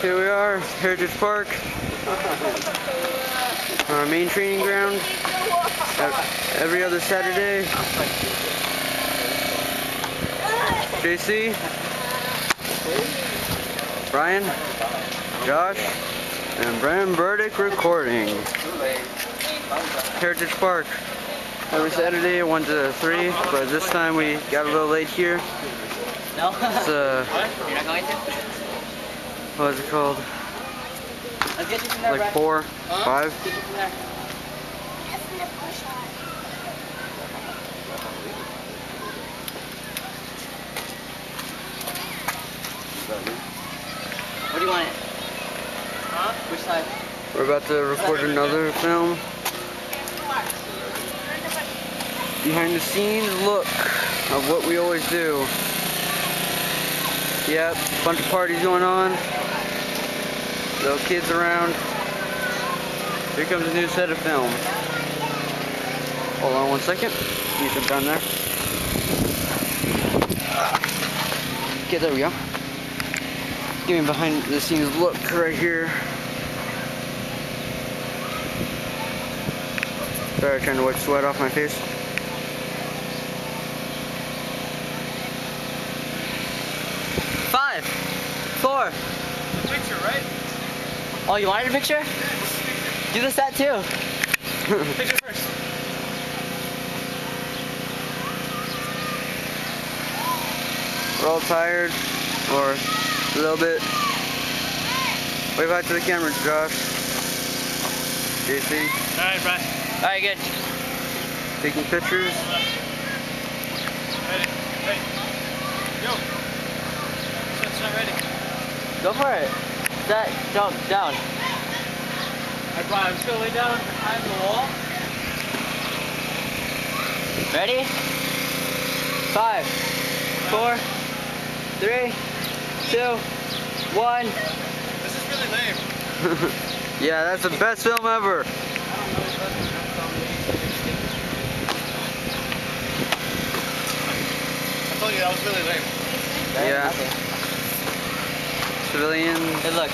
Here we are, Heritage Park, our main training ground, every other Saturday. JC, Brian, Josh, and Brennan Burdick recording. Heritage Park, every Saturday, 1 to 3, but this time we got a little late here. No? It's, You're not going to? what is it called? I'll get you from there, Like Brad. 4, 5? Get you from there. What do you want it? Huh? Which side? We're about to record another film. Behind the scenes look of what we always do. Yep, bunch of parties going on. Little kids around. Here comes a new set of film. Hold on 1 second. Need some down there. Okay, there we go. Give me behind the scenes look right here. Sorry, trying to wipe sweat off my face. Five, 4. Picture, right? Oh, you wanted a picture? Do the set too. Picture first. We're all tired, or a little bit. Wave out to the camera, Josh. JC. Alright, Brian. Alright, good. Taking pictures. Ready. Ready. Go. Set's not ready. Go for it. Set, jump, down. Alright, Brian, I'm just gonna lay down behind the wall. Ready? 5, 4, 3, 2, 1. This is really lame. Yeah, that's the best film ever. I told you that was really lame. Yeah. Civilians. Hey, look.